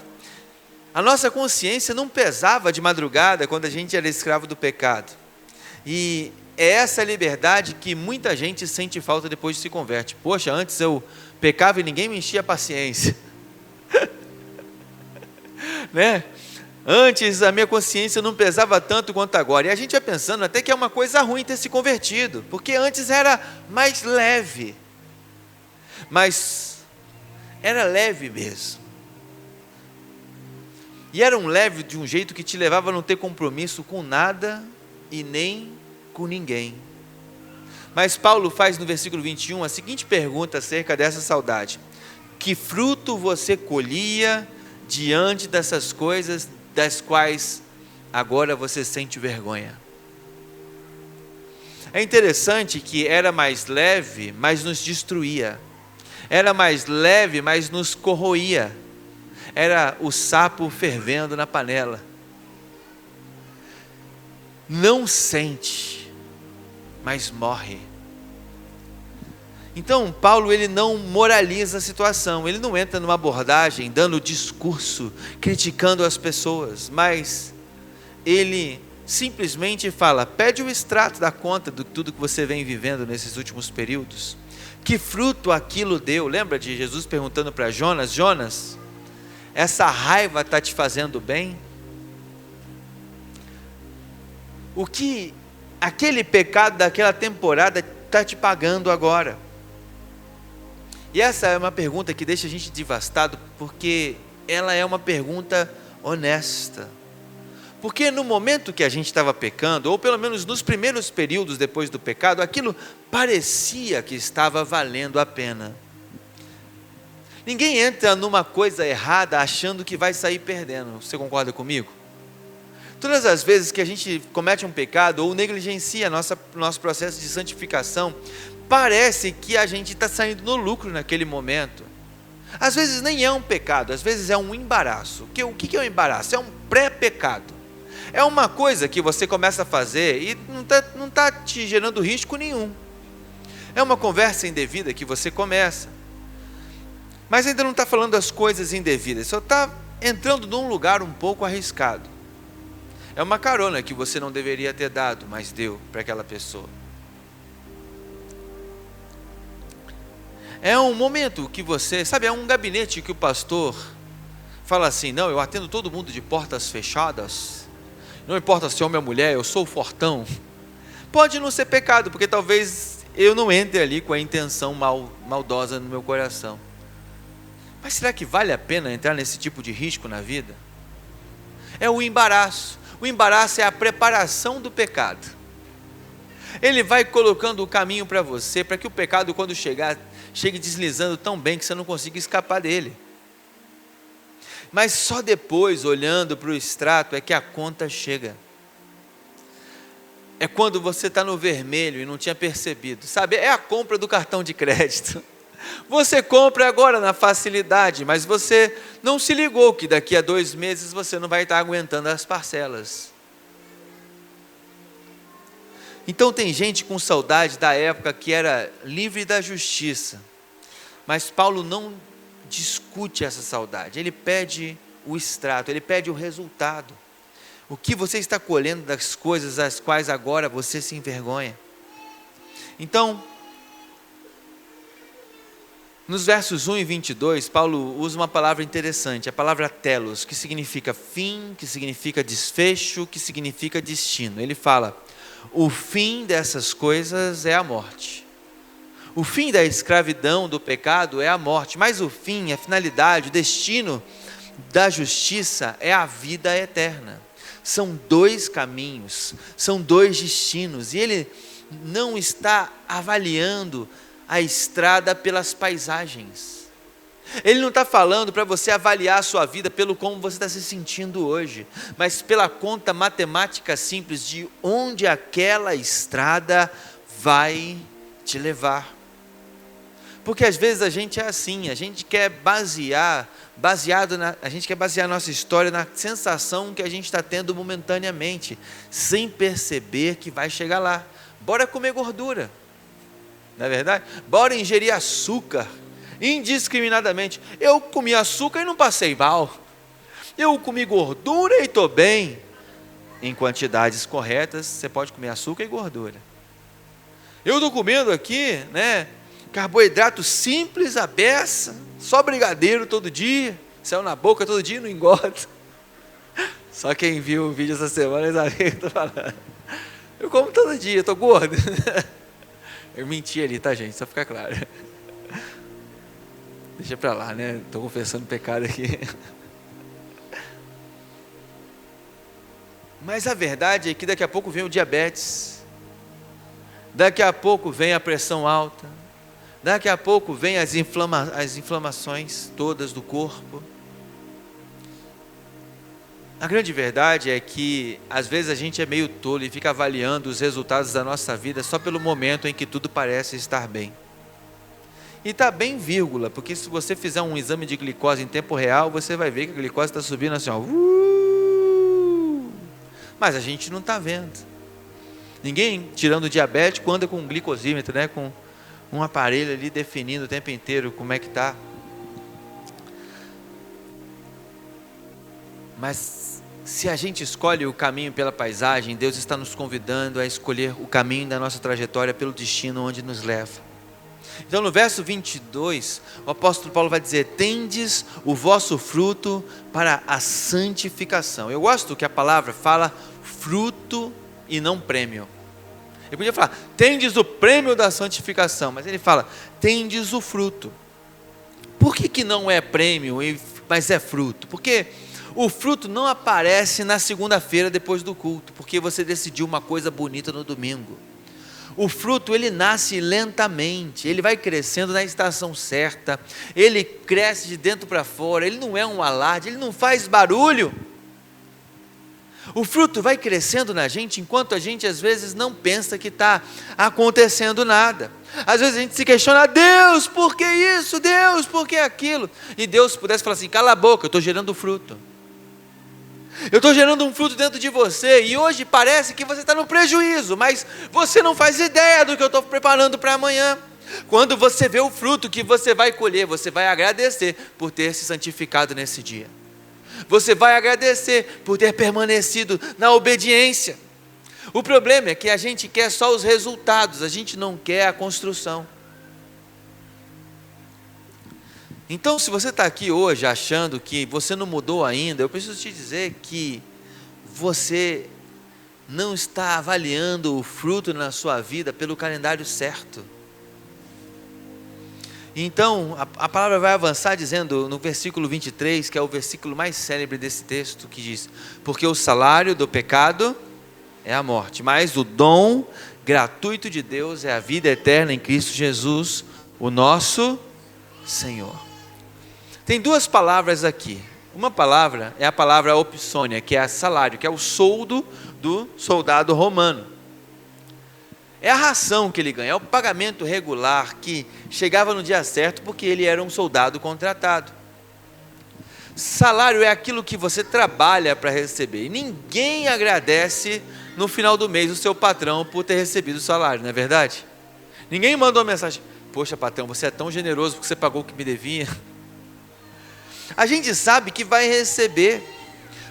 A nossa consciência não pesava de madrugada, quando a gente era escravo do pecado. E é essa liberdade que muita gente sente falta depois de se converte. Poxa, antes eu pecava e ninguém me enchia a paciência. Né? Antes a minha consciência não pesava tanto quanto agora. E a gente vai pensando até que é uma coisa ruim ter se convertido, porque antes era mais leve. Mas era leve mesmo. E era um leve de um jeito que te levava a não ter compromisso com nada e nem com ninguém. Mas Paulo faz no versículo 21 a seguinte pergunta acerca dessa saudade: que fruto você colhia diante dessas coisas das quais agora você sente vergonha? É interessante que era mais leve, mas nos destruía. Era mais leve, mas nos corroía. Era o sapo fervendo na panela. Não sente, mas morre. Então, Paulo ele não moraliza a situação, ele não entra numa abordagem, dando discurso, criticando as pessoas, mas ele simplesmente fala, pede o extrato da conta de tudo que você vem vivendo nesses últimos períodos. Que fruto aquilo deu? Lembra de Jesus perguntando para Jonas, Jonas, essa raiva está te fazendo bem? O que aquele pecado daquela temporada está te pagando agora? E essa é uma pergunta que deixa a gente devastado, porque ela é uma pergunta honesta. Porque no momento que a gente estava pecando, ou pelo menos nos primeiros períodos depois do pecado, aquilo parecia que estava valendo a pena. Ninguém entra numa coisa errada achando que vai sair perdendo. Você concorda comigo? Todas as vezes que a gente comete um pecado ou negligencia nosso processo de santificação, parece que a gente está saindo no lucro naquele momento. Às vezes nem é um pecado, às vezes é um embaraço. O que é um embaraço? É um pré-pecado. É uma coisa que você começa a fazer e não está te gerando risco nenhum. É uma conversa indevida que você começa. Mas ainda não está falando das coisas indevidas, só está entrando num lugar um pouco arriscado. É uma carona que você não deveria ter dado, mas deu para aquela pessoa. É um momento que você, sabe, é um gabinete que o pastor fala assim, não, eu atendo todo mundo de portas fechadas, não importa se é homem ou mulher, eu sou fortão. Pode não ser pecado, porque talvez eu não entre ali com a intenção maldosa no meu coração. Mas será que vale a pena entrar nesse tipo de risco na vida? É o embaraço. O embaraço é a preparação do pecado. Ele vai colocando o caminho para você, para que o pecado, quando chegar, chegue deslizando tão bem que você não consiga escapar dele. Mas só depois, olhando para o extrato, é que a conta chega. É quando você está no vermelho e não tinha percebido, sabe? É a compra do cartão de crédito. Você compra agora na facilidade, mas você não se ligou que daqui a 2 meses você não vai estar aguentando as parcelas. Então tem gente com saudade da época que era livre da justiça, mas Paulo não discute essa saudade, ele pede o extrato, ele pede o resultado. O que você está colhendo das coisas às quais agora você se envergonha? Então, nos versos 1 e 22, Paulo usa uma palavra interessante, a palavra telos, que significa fim, que significa desfecho, que significa destino. Ele fala, o fim dessas coisas é a morte. O fim da escravidão do pecado é a morte, mas o fim, a finalidade, o destino da justiça é a vida eterna. São dois caminhos, são dois destinos, e ele não está avaliando a estrada pelas paisagens. Ele não está falando para você avaliar a sua vida pelo como você está se sentindo hoje, mas pela conta matemática simples de onde aquela estrada vai te levar. Porque às vezes a gente é assim, a gente quer basear nossa história na sensação que a gente está tendo momentaneamente, sem perceber que vai chegar lá. Bora comer gordura, não é verdade? Bora ingerir açúcar indiscriminadamente. Eu comi açúcar e não passei mal. Eu comi gordura e estou bem. Em quantidades corretas, você pode comer açúcar e gordura. Eu estou comendo aqui, carboidrato simples, a beça, só brigadeiro todo dia, céu na boca todo dia, não engorda. Só quem viu o vídeo essa semana sabe o que eu estou falando. Eu como todo dia, estou gordo. Eu menti ali, tá, gente? Só ficar claro. Deixa pra lá, estou confessando pecado aqui. Mas a verdade é que daqui a pouco vem o diabetes, daqui a pouco vem a pressão alta, daqui a pouco vem as inflamações todas do corpo. A grande verdade é que às vezes a gente é meio tolo e fica avaliando os resultados da nossa vida só pelo momento em que tudo parece estar bem. E está bem, vírgula, porque se você fizer um exame de glicose em tempo real, você vai ver que a glicose está subindo assim, ó. Mas a gente não está vendo. Ninguém, tirando o diabético, anda com um glicosímetro, com um aparelho ali definindo o tempo inteiro como é que está. Mas se a gente escolhe o caminho pela paisagem, Deus está nos convidando a escolher o caminho da nossa trajetória pelo destino onde nos leva. Então no verso 22, o apóstolo Paulo vai dizer: tendes o vosso fruto para a santificação. Eu gosto que a palavra fala fruto e não prêmio. Ele podia falar, tendes o prêmio da santificação, mas ele fala, tendes o fruto. Por que não é prêmio, mas é fruto? Porque o fruto não aparece na segunda-feira depois do culto, porque você decidiu uma coisa bonita no domingo. O fruto, ele nasce lentamente, ele vai crescendo na estação certa, ele cresce de dentro para fora, ele não é um alarde, ele não faz barulho. O fruto vai crescendo na gente, enquanto a gente às vezes não pensa que está acontecendo nada. Às vezes a gente se questiona, Deus, por que isso? Deus, por que aquilo? E Deus pudesse falar assim, cala a boca, eu estou gerando fruto. Eu estou gerando um fruto dentro de você, e hoje parece que você está no prejuízo, mas você não faz ideia do que eu estou preparando para amanhã. Quando você vê o fruto que você vai colher, você vai agradecer por ter se santificado nesse dia. Você vai agradecer por ter permanecido na obediência. O problema é que a gente quer só os resultados, a gente não quer a construção. Então, se você está aqui hoje achando que você não mudou ainda, eu preciso te dizer que você não está avaliando o fruto na sua vida pelo calendário certo. Então, a palavra vai avançar dizendo no versículo 23, que é o versículo mais célebre desse texto, que diz, porque o salário do pecado é a morte, mas o dom gratuito de Deus é a vida eterna em Cristo Jesus, o nosso Senhor. Tem duas palavras aqui. Uma palavra é a palavra opsônia, que é salário, que é o soldo do soldado romano. É a ração que ele ganha, é o pagamento regular que chegava no dia certo porque ele era um soldado contratado. Salário é aquilo que você trabalha para receber. E ninguém agradece no final do mês o seu patrão por ter recebido o salário, não é verdade? Ninguém manda uma mensagem, poxa patrão, você é tão generoso porque você pagou o que me devia. A gente sabe que vai receber,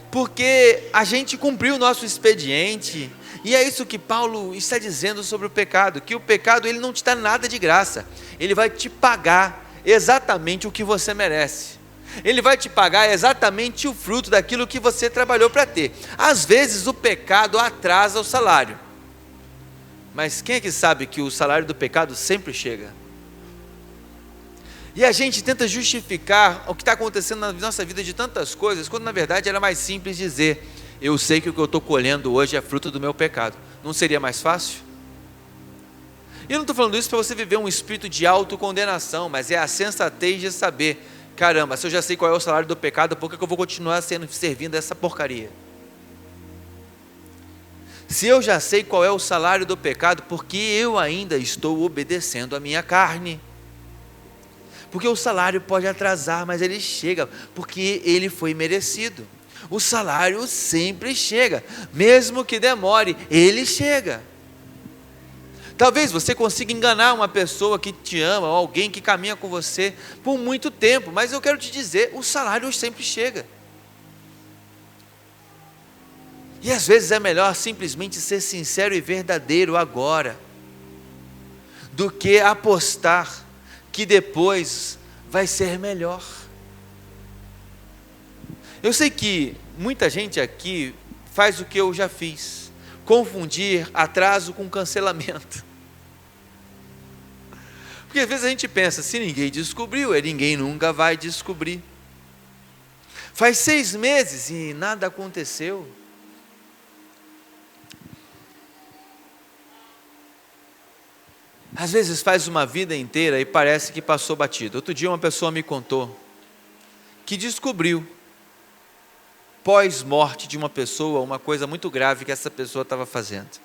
porque a gente cumpriu o nosso expediente, e é isso que Paulo está dizendo sobre o pecado, que o pecado ele não te dá nada de graça, ele vai te pagar exatamente o que você merece, ele vai te pagar exatamente o fruto daquilo que você trabalhou para ter. Às vezes o pecado atrasa o salário, mas quem é que sabe que o salário do pecado sempre chega? E a gente tenta justificar o que está acontecendo na nossa vida de tantas coisas, quando na verdade era mais simples dizer: eu sei que o que eu estou colhendo hoje é fruto do meu pecado. Não seria mais fácil? E eu não estou falando isso para você viver um espírito de autocondenação, mas é a sensatez de saber: caramba, se eu já sei qual é o salário do pecado, por que eu vou continuar servindo essa porcaria? Se eu já sei qual é o salário do pecado, por que eu ainda estou obedecendo a minha carne? Porque o salário pode atrasar, mas ele chega, porque ele foi merecido. O salário sempre chega, mesmo que demore, ele chega. Talvez você consiga enganar uma pessoa que te ama, ou alguém que caminha com você por muito tempo, mas eu quero te dizer, o salário sempre chega. E às vezes é melhor simplesmente ser sincero e verdadeiro agora, do que apostar que depois vai ser melhor. Eu sei que muita gente aqui faz o que eu já fiz: confundir atraso com cancelamento. Porque às vezes a gente pensa, se ninguém descobriu, ninguém nunca vai descobrir. Faz 6 meses e nada aconteceu. Às vezes faz uma vida inteira e parece que passou batido. Outro dia uma pessoa me contou que descobriu, pós-morte de uma pessoa, uma coisa muito grave que essa pessoa estava fazendo.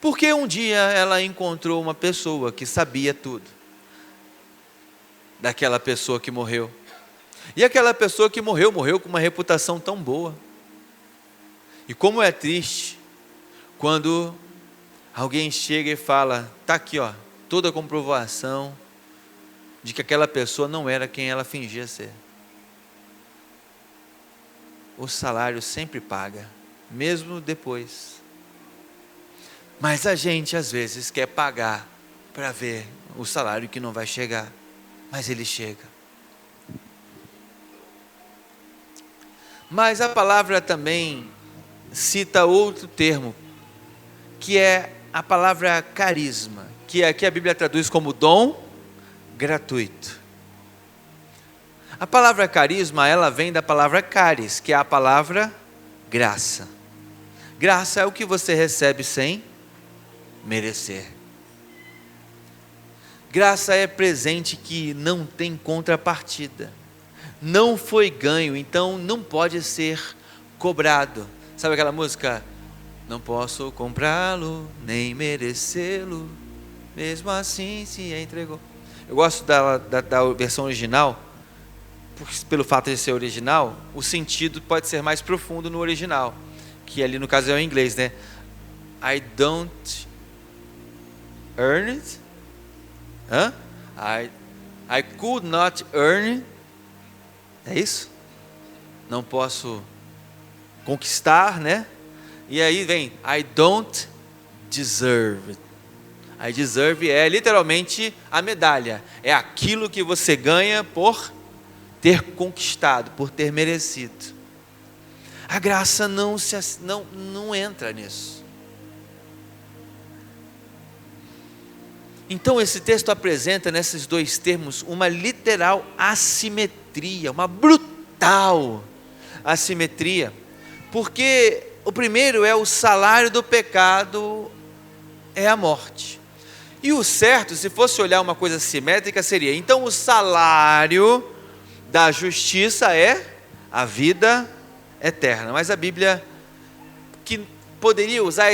Porque um dia ela encontrou uma pessoa que sabia tudo daquela pessoa que morreu. E aquela pessoa que morreu com uma reputação tão boa. E como é triste quando alguém chega e fala: está aqui, ó, toda a comprovação de que aquela pessoa não era quem ela fingia ser. O salário sempre paga, mesmo depois. Mas a gente às vezes quer pagar para ver o salário que não vai chegar, mas ele chega. Mas a palavra também cita outro termo, que é a palavra carisma, que aqui a Bíblia traduz como dom gratuito. A palavra carisma, ela vem da palavra caris, que é a palavra graça. Graça é o que você recebe sem merecer. Graça é presente que não tem contrapartida, não foi ganho, então não pode ser cobrado. Sabe aquela música? Não posso comprá-lo, nem merecê-lo, mesmo assim se entregou. Eu gosto da versão original, pelo fato de ser original, o sentido pode ser mais profundo no original, que ali no caso é o inglês, né? I don't earn it. I could not earn it. É isso? Não posso conquistar, né? E aí vem, I don't deserve it. I deserve é literalmente a medalha. É aquilo que você ganha por ter conquistado, por ter merecido. A graça não entra nisso. Então esse texto apresenta nesses dois termos uma literal assimetria, uma brutal assimetria. Porque o primeiro é o salário do pecado é a morte. E o certo, se fosse olhar uma coisa simétrica, seria: então o salário da justiça é a vida eterna. Mas a Bíblia, que poderia usar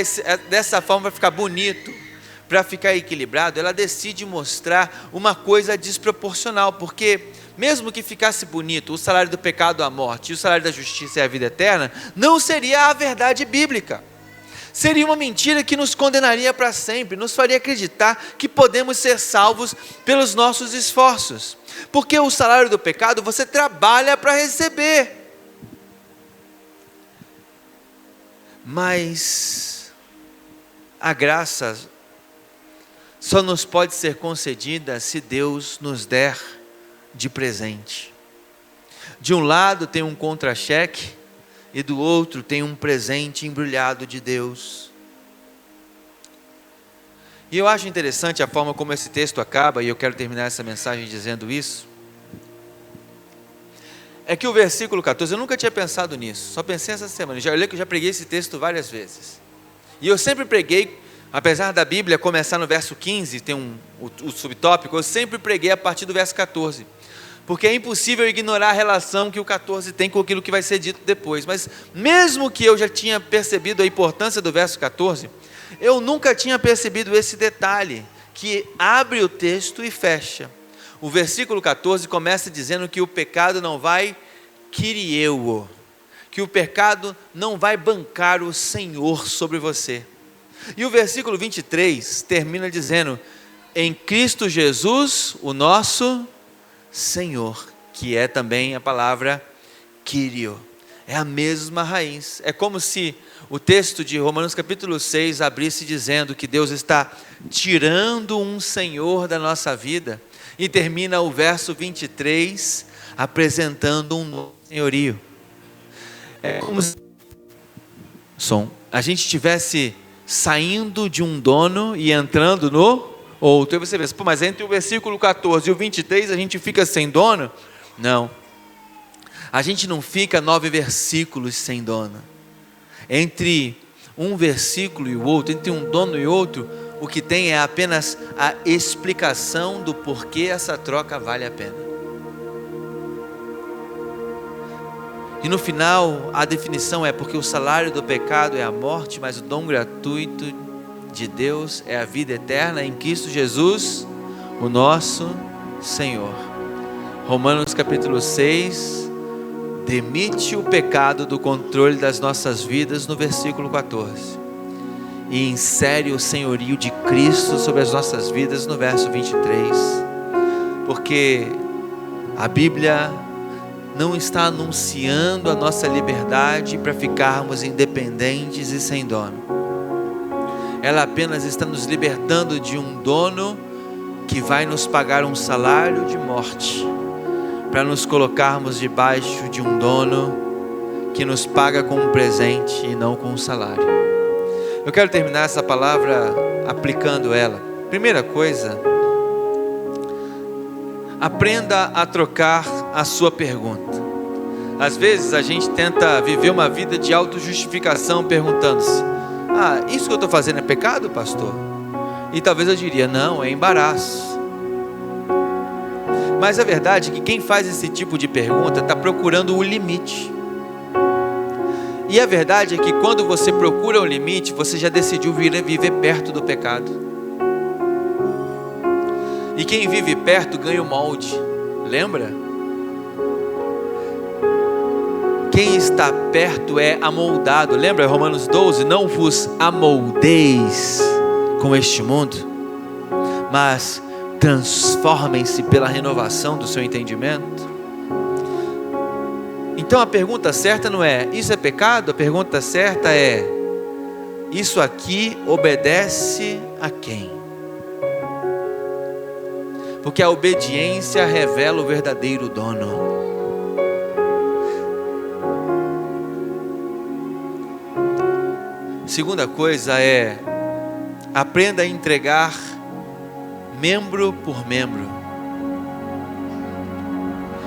dessa forma para ficar bonito, para ficar equilibrado, ela decide mostrar uma coisa desproporcional, porque mesmo que ficasse bonito, o salário do pecado é a morte, e o salário da justiça é a vida eterna, não seria a verdade bíblica. Seria uma mentira que nos condenaria para sempre, nos faria acreditar que podemos ser salvos pelos nossos esforços. Porque o salário do pecado você trabalha para receber. Mas a graça só nos pode ser concedida se Deus nos der de presente. De um lado tem um contra-cheque e do outro tem um presente embrulhado de Deus. E eu acho interessante a forma como esse texto acaba, e eu quero terminar essa mensagem dizendo isso. É que o versículo 14, eu nunca tinha pensado nisso, só pensei essa semana. Eu já preguei esse texto várias vezes. E eu sempre preguei, apesar da Bíblia começar no verso 15, tem o subtópico, eu sempre preguei a partir do verso 14. Porque é impossível ignorar a relação que o 14 tem com aquilo que vai ser dito depois. Mas mesmo que eu já tinha percebido a importância do verso 14, eu nunca tinha percebido esse detalhe, que abre o texto e fecha. O versículo 14 começa dizendo que o pecado não vai kyrieuo, que o pecado não vai bancar o Senhor sobre você. E o versículo 23 termina dizendo, em Cristo Jesus, o nosso Senhor, que é também a palavra Kyrio, é a mesma raiz. É como se o texto de Romanos capítulo 6 abrisse dizendo que Deus está tirando um Senhor da nossa vida, e termina o verso 23 apresentando um novo senhorio. É como se a gente estivesse saindo de um dono e entrando no outro. Aí você pensa, mas entre o versículo 14 e o 23 a gente fica sem dono? Não, a gente não fica 9 versículos sem dono. Entre um versículo e o outro, entre um dono e outro, o que tem é apenas a explicação do porquê essa troca vale a pena. E no final, a definição é porque o salário do pecado é a morte, mas o dom gratuito de Deus é a vida eterna em Cristo Jesus, o nosso Senhor. Romanos capítulo 6, demite o pecado do controle das nossas vidas no versículo 14. E insere o senhorio de Cristo sobre as nossas vidas no verso 23. Porque a Bíblia não está anunciando a nossa liberdade para ficarmos independentes e sem dono. Ela apenas está nos libertando de um dono que vai nos pagar um salário de morte, para nos colocarmos debaixo de um dono que nos paga com um presente e não com um salário. Eu quero terminar essa palavra aplicando ela. Primeira coisa, aprenda a trocar a sua pergunta. Às vezes a gente tenta viver uma vida de autojustificação perguntando-se, isso que eu estou fazendo é pecado, pastor? E talvez eu diria, não, é embaraço. Mas a verdade é que quem faz esse tipo de pergunta está procurando o limite. E a verdade é que quando você procura o limite, você já decidiu viver perto do pecado. E quem vive perto ganha o molde, lembra? Quem está perto é amoldado, lembra Romanos 12? Não vos amoldeis com este mundo, mas transformem-se pela renovação do seu entendimento. Então a pergunta certa não é, isso é pecado? A pergunta certa é, isso aqui obedece a quem? Porque a obediência revela o verdadeiro dono. Segunda coisa é, aprenda a entregar membro por membro,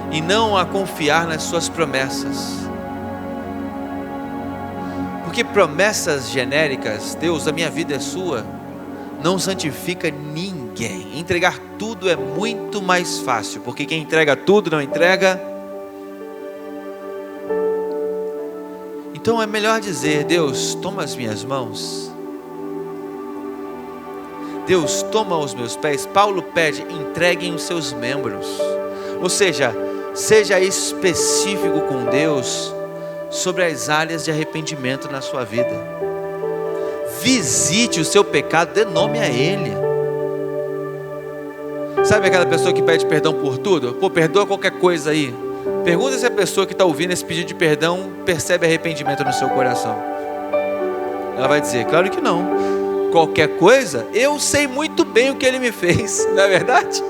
e não a confiar nas suas promessas. Porque promessas genéricas, Deus, a minha vida é sua, não santifica ninguém. Entregar tudo é muito mais fácil, porque quem entrega tudo não entrega. Então é melhor dizer, Deus, toma as minhas mãos, Deus, toma os meus pés. Paulo pede, entreguem os seus membros. Ou seja, seja específico com Deus sobre as áreas de arrependimento na sua vida. Visite o seu pecado, dê nome a ele. Sabe aquela pessoa que pede perdão por tudo? Perdoa qualquer coisa aí. Pergunta se a pessoa que está ouvindo esse pedido de perdão percebe arrependimento no seu coração. Ela vai dizer, claro que não. Qualquer coisa, eu sei muito bem o que ele me fez, não é verdade?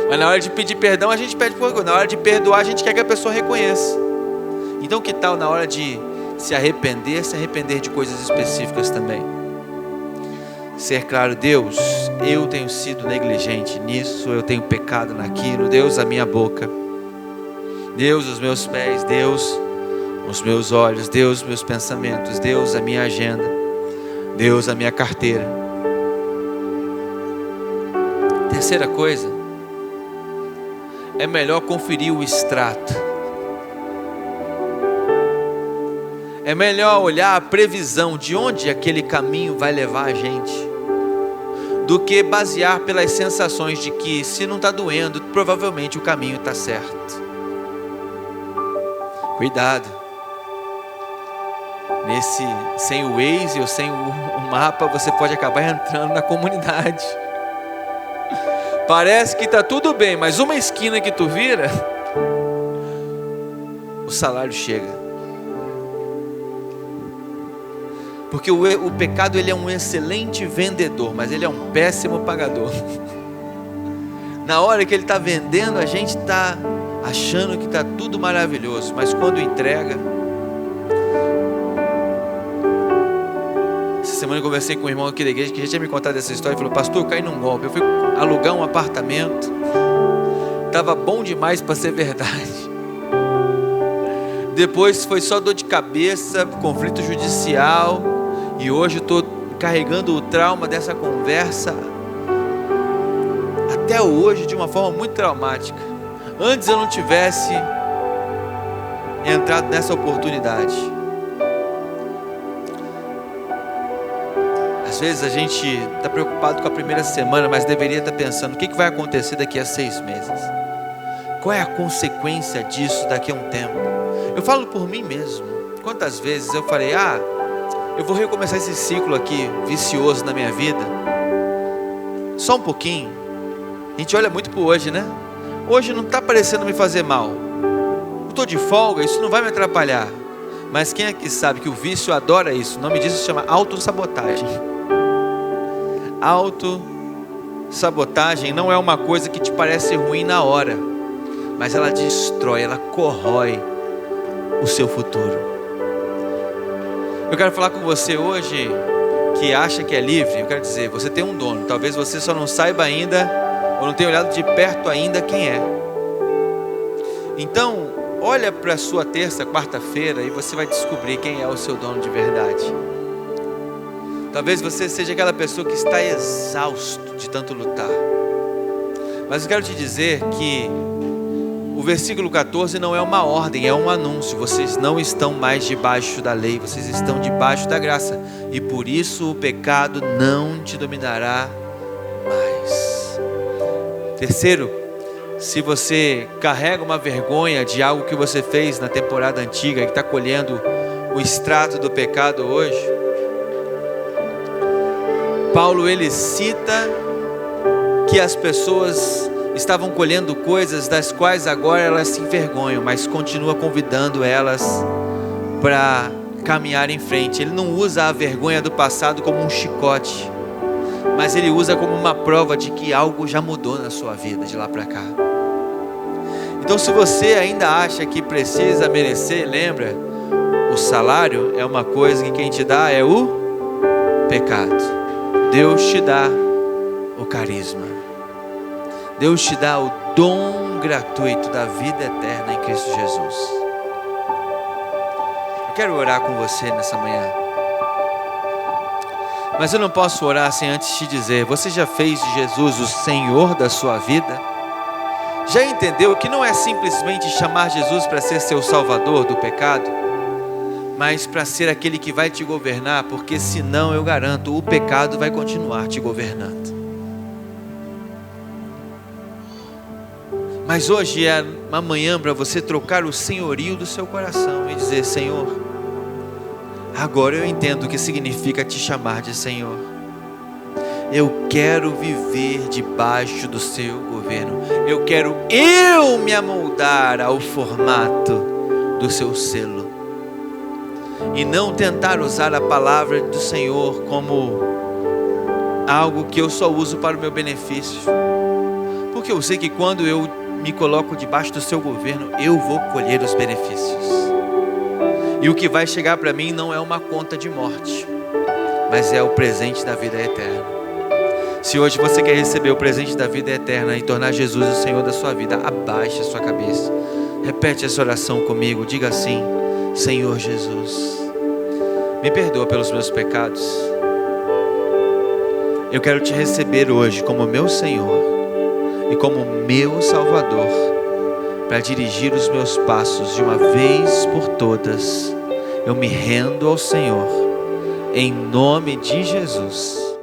Mas na hora de pedir perdão, a gente pede por coisa. Na hora de perdoar, a gente quer que a pessoa reconheça. Então que tal na hora de se arrepender de coisas específicas também? ser claro: Deus, eu tenho sido negligente nisso, eu tenho pecado naquilo. Deus, a minha boca. Deus, os meus pés. Deus, os meus olhos. Deus, meus pensamentos. Deus, a minha agenda. Deus, a minha carteira. Terceira coisa, é melhor conferir o extrato. É melhor olhar a previsão de onde aquele caminho vai levar a gente, do que basear pelas sensações de que, se não está doendo, provavelmente o caminho está certo. Cuidado. Sem o Waze ou sem o mapa, você pode acabar entrando na comunidade. Parece que está tudo bem, mas uma esquina que tu vira, o salário chega. Porque o pecado, ele é um excelente vendedor, mas ele é um péssimo pagador. Na hora que ele está vendendo, a gente está achando que está tudo maravilhoso, mas quando entrega... Essa semana eu conversei com um irmão aqui da igreja que já tinha me contado essa história e falou: pastor, eu caí num golpe. Eu fui alugar um apartamento, estava bom demais para ser verdade. Depois foi só dor de cabeça, conflito judicial, e hoje eu estou carregando o trauma dessa conversa até hoje de uma forma muito traumática. Antes eu não tivesse entrado nessa oportunidade. Às vezes a gente está preocupado com a primeira semana, mas deveria estar pensando: o que vai acontecer daqui a 6 meses? Qual é a consequência disso daqui a um tempo? Eu falo por mim mesmo. Quantas vezes eu falei: eu vou recomeçar esse ciclo aqui vicioso na minha vida, só um pouquinho. A gente olha muito para hoje, né? Hoje não está parecendo me fazer mal, eu estou de folga, isso não vai me atrapalhar. Mas quem aqui sabe que o vício adora isso? O nome disso se chama autossabotagem. Autossabotagem não é uma coisa que te parece ruim na hora, mas ela destrói, ela corrói o seu futuro. Eu quero falar com você hoje que acha que é livre. Eu quero dizer, você tem um dono. Talvez você só não saiba ainda, ou não tenha olhado de perto ainda quem é. Então, olha para a sua terça, quarta-feira, e você vai descobrir quem é o seu dono de verdade. Talvez você seja aquela pessoa que está exausto de tanto lutar. Mas eu quero te dizer que o versículo 14 não é uma ordem, é um anúncio. Vocês não estão mais debaixo da lei, vocês estão debaixo da graça. E por isso o pecado não te dominará mais. Terceiro, se você carrega uma vergonha de algo que você fez na temporada antiga e está colhendo o extrato do pecado hoje, Paulo ele cita que as pessoas estavam colhendo coisas das quais agora elas se envergonham, mas continua convidando elas para caminhar em frente. Ele não usa a vergonha do passado como um chicote, mas ele usa como uma prova de que algo já mudou na sua vida de lá para cá. Então, se você ainda acha que precisa merecer, lembra, o salário é uma coisa que quem te dá é o pecado. Deus te dá o carisma. Deus te dá o dom gratuito da vida eterna em Cristo Jesus. Eu quero orar com você nessa manhã, mas eu não posso orar sem antes te dizer: você já fez de Jesus o Senhor da sua vida? Já entendeu que não é simplesmente chamar Jesus para ser seu salvador do pecado, mas para ser aquele que vai te governar? Porque senão, eu garanto, o pecado vai continuar te governando. Mas hoje é uma manhã para você trocar o senhorio do seu coração e dizer: Senhor, agora eu entendo o que significa te chamar de Senhor. Eu quero viver debaixo do seu governo. Eu quero me amoldar ao formato do seu selo. E não tentar usar a palavra do Senhor como algo que eu só uso para o meu benefício. Porque eu sei que quando eu me coloco debaixo do seu governo, eu vou colher os benefícios. E o que vai chegar para mim não é uma conta de morte, mas é o presente da vida eterna. Se hoje você quer receber o presente da vida eterna e tornar Jesus o Senhor da sua vida, abaixe a sua cabeça. Repete essa oração comigo. Diga assim: Senhor Jesus, me perdoa pelos meus pecados. Eu quero te receber hoje como meu Senhor e como meu Salvador, para dirigir os meus passos de uma vez por todas. Eu me rendo ao Senhor, em nome de Jesus.